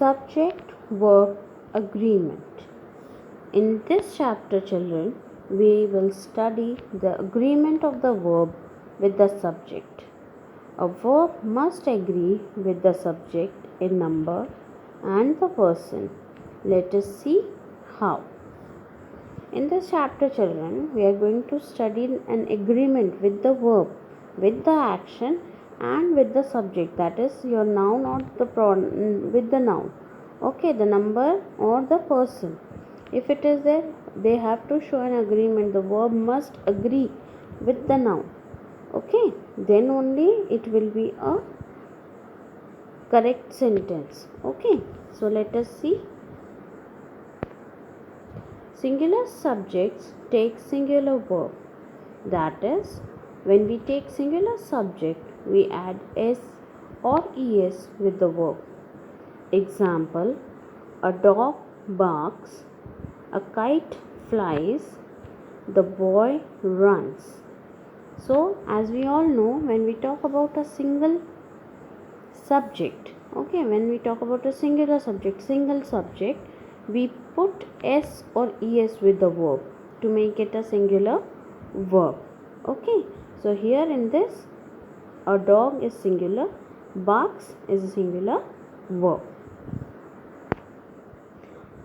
Subject verb agreement. In this chapter, children, we will study the agreement of the verb with the subject. A verb must agree with the subject in number and the person. Let us see how. In this chapter, children, we are going to study an agreement with the verb, with the action, and with the subject, that is your noun or the pronoun, with the noun, okay, the number or the person. If it is there, they have to show an agreement. The verb must agree with the noun, okay, then only it will be a correct sentence. Okay, so let us see. Singular subjects take singular verb, that is, when we take singular subject, we add s or es with the verb. Example, a dog barks, a kite flies, the boy runs. So, as we all know, when we talk about a single subject, okay, when we talk about a singular subject, single subject, we put s or es with the verb to make it a singular verb. Okay, so here in this, a dog is singular, barks is a singular verb.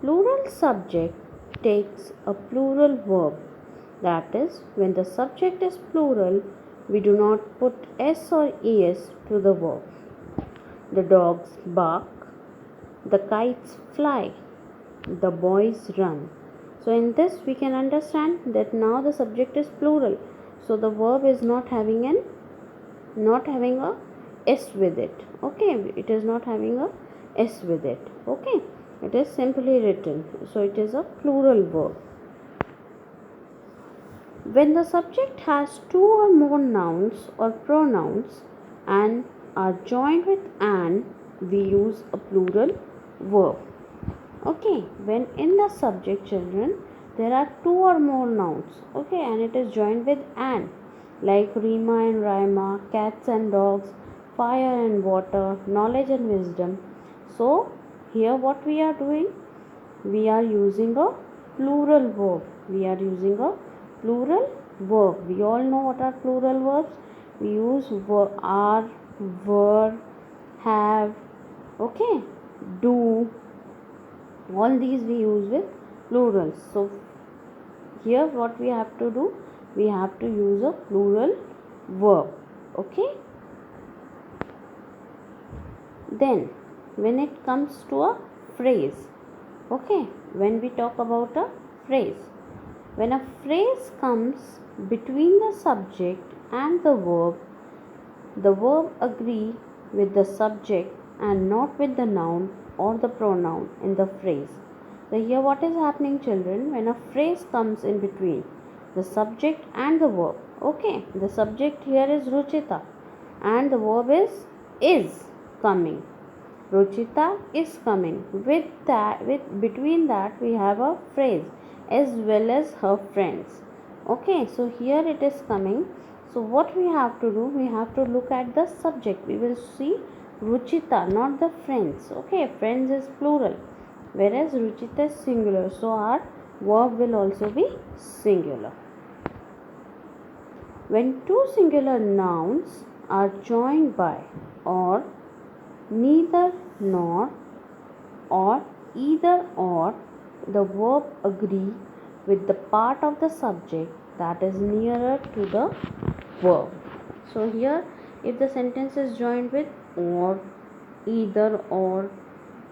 Plural subject takes a plural verb, that is, when the subject is plural, we do not put s or es to the verb. The dogs bark, the kites fly, the boys run. So in this we can understand that now the subject is plural, so the verb is not having a s with it. Okay, it is not having a s with it. Okay, it is simply written, so it is a plural verb. When the subject has two or more nouns or pronouns and are joined with an, we use a plural verb. Okay, when in the subject, children, there are two or more nouns, okay, and it is joined with an, like Rima and Raima, cats and dogs, fire and water, knowledge and wisdom. So here what we are doing, we are using a plural verb. We are using a plural verb. We all know what are plural verbs. We use are, were, have, okay, do. All these we use with plurals. So here what we have to do, we have to use a plural verb. Okay. Then when it comes to a phrase, okay, when we talk about a phrase, when a phrase comes between the subject and the verb agree with the subject and not with the noun or the pronoun in the phrase. So here what is happening, children, when a phrase comes in between the subject and the verb, okay, the subject here is Ruchita and the verb is coming. Ruchita is coming. With between that we have a phrase as well as her friends. Okay, so here it is coming. So what we have to do, we have to look at the subject. We will see Ruchita, not the friends. Okay, friends is plural, whereas Ruchita is singular. So our verb will also be singular. When two singular nouns are joined by or neither nor or either or, the verb agree with the part of the subject that is nearer to the verb. So here if the sentence is joined with or, either or,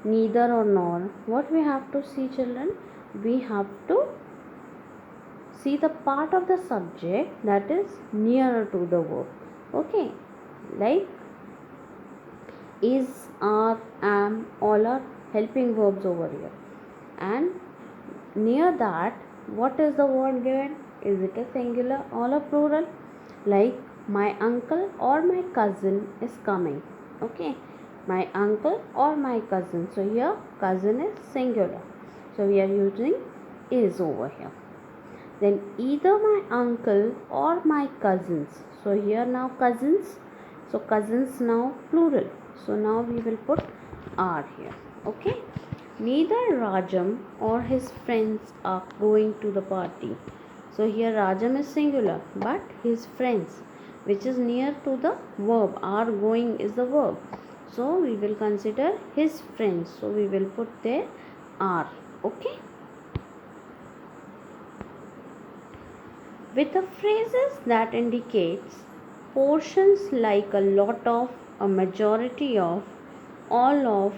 neither or nor, what we have to see, children, we have to see the part of the subject that is nearer to the verb. Okay, like is, are, am, all are helping verbs over here, and near that what is the word given? Is it a singular or a plural? Like my uncle or my cousin is coming. Okay, my uncle or my cousin. So here cousin is singular, so we are using is over here. Then either my uncle or my cousins. So here now cousins, so cousins now plural, so now we will put are here. Okay, neither Rajam or his friends are going to the party. So here Rajam is singular, but his friends, which is near to the verb, are going is the verb, so we will consider his friends, so we will put there are. Okay, with the phrases that indicates portions like a lot of, a majority of, all of,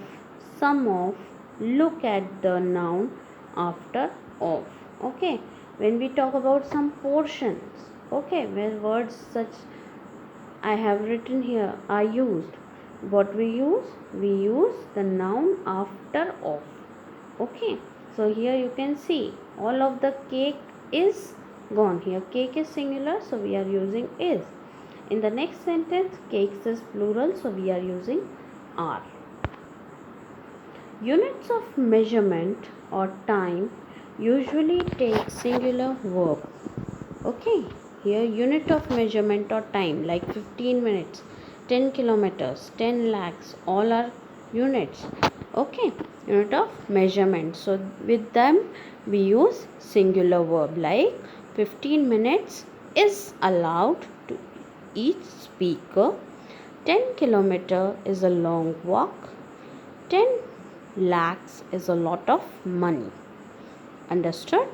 some of, look at the noun after of. Okay, when we talk about some portions, okay, where words such I have written here are used, what we use the noun after of. Okay, so here you can see all of the cake is gone. Here cake is singular, so we are using is. In the next sentence cakes is plural, so we are using are. Units of measurement or time usually take singular verb. Okay, here unit of measurement or time like 15 minutes, 10 kilometers, 10 lakhs, all are units. Okay, unit of measurement, so with them we use singular verb like 15 minutes is allowed to each speaker, 10 kilometer is a long walk, 10 lakhs is a lot of money. Understood?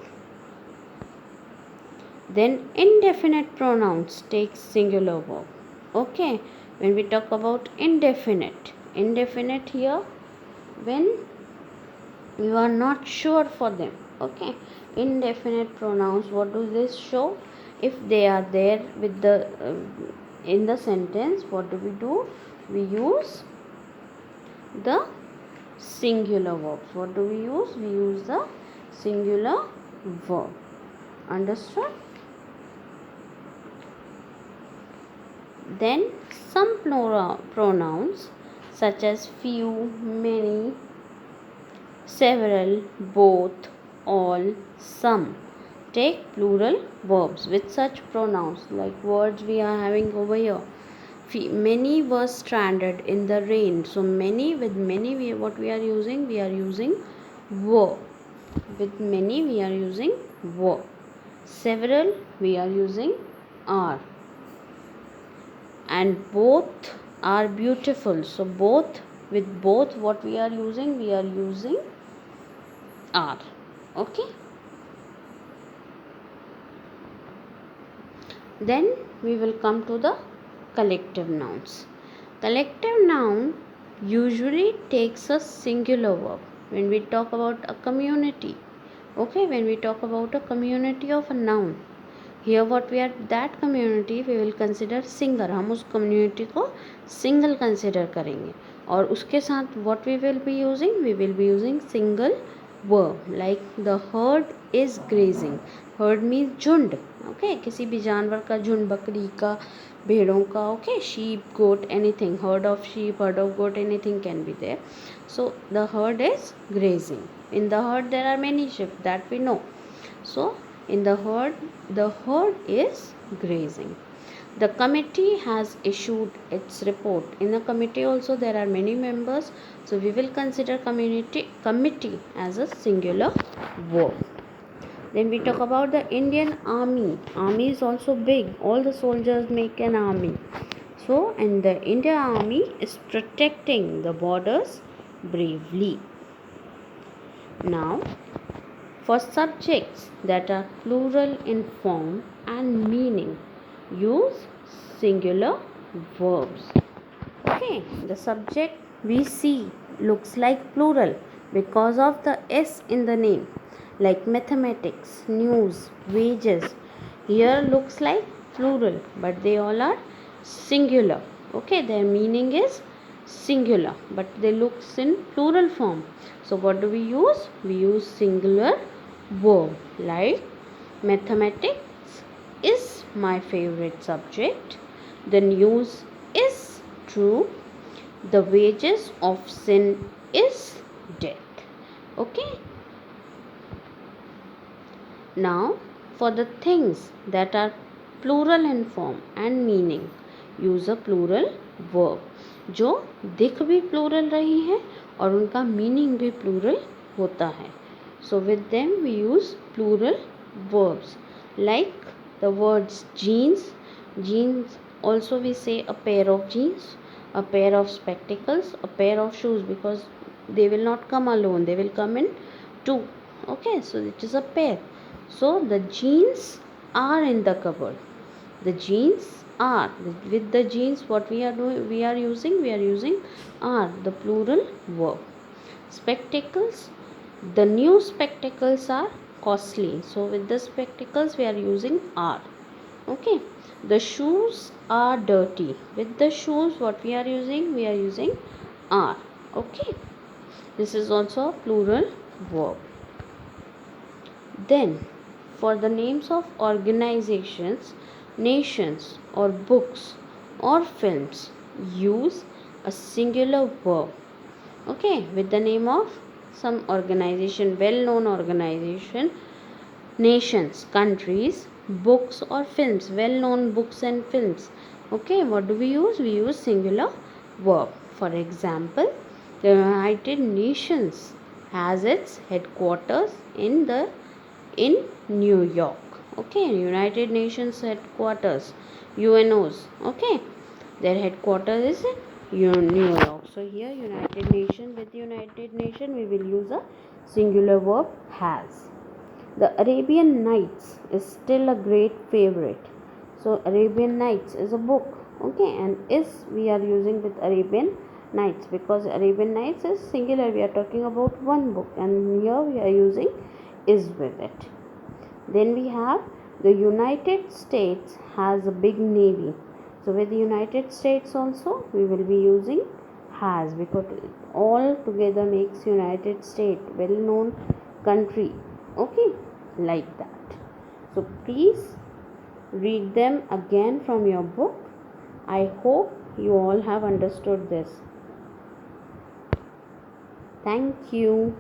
Then indefinite pronouns take singular verb. Okay, when we talk about indefinite here when you are not sure for them. Okay, indefinite pronouns, what do they show? If they are there with the in the sentence, what do? We use the singular verbs. What do we use? We use the singular verb. Understood? Then some pronouns such as few, many, several, both, all, some take plural verbs with such pronouns, like words we are having over here. Many were stranded in the rain. So many, with many what we are using? We are using were. With many we are using were. Several we are using are. And both are beautiful. So both, with both what we are using? We are using are. Okay. Then we will come to the collective nouns. Collective noun usually takes a singular verb when we talk about a community. Okay, when we talk about a community of a noun, here what we are, that community we will consider single. हम उस community को single consider करेंगे और उसके साथ what we will be using single verb like the herd is grazing. herd means झुंड. Okay, किसी भी जानवर का झुंड, बकरी का, भेड़ों का. Okay, sheep, goat, anything, herd of sheep, herd of goat, anything can be there. So the herd is grazing. In the herd there are many sheep, that we know. So in the herd is grazing. The committee has issued its report. In the committee also there are many members, so we will consider committee as a singular verb. Then we talk about the Indian army. Army is also big. All the soldiers make an army. So, and the Indian army is protecting the borders bravely. Now, for subjects that are plural in form and meaning, use singular verbs. Okay, the subject we see looks like plural because of the S in the name, like mathematics, news, wages. Here looks like plural, but they all are singular. Okay, their meaning is singular, but they looks in plural form. So what do we use? We use singular verb like mathematics is my favorite subject. The news is true. The wages of sin is death. Okay. Now for the things that are plural in form and meaning, use a plural verb. जो दिख भी plural रही है और उनका meaning भी plural होता है. So with them we use plural verbs like the words jeans. Jeans also we say a pair of jeans, a pair of spectacles, a pair of shoes, because they will not come alone, they will come in two. Okay, so it is a pair. So the jeans are in the cupboard. The jeans are, with the jeans what we are doing, we are using are, the plural verb. Spectacles, the new spectacles are costly, so with the spectacles we are using are. Okay, the shoes are dirty, with the shoes what we are using are. Okay, this is also a plural verb. Then for the names of organizations, nations, or books or films, use a singular verb. Okay, with the name of some organization, well known organization, nations, countries, books or films, well known books and films. Okay, what do we use? We use singular verb. For example, the United Nations has its headquarters in New York. Okay, United Nations headquarters, UNOs. Okay, their headquarters is in New York. So here United Nation, with United Nation we will use a singular verb has. The Arabian Nights is still a great favorite. So Arabian Nights is a book. Okay, and is we are using with Arabian Nights because Arabian Nights is singular. We are talking about one book, and here we are using is with it. Then we have the United States has a big navy. So with the United States also we will be using has, because all together makes United States well known country. Okay, like that. So please read them again from your book. I hope you all have understood this. Thank you.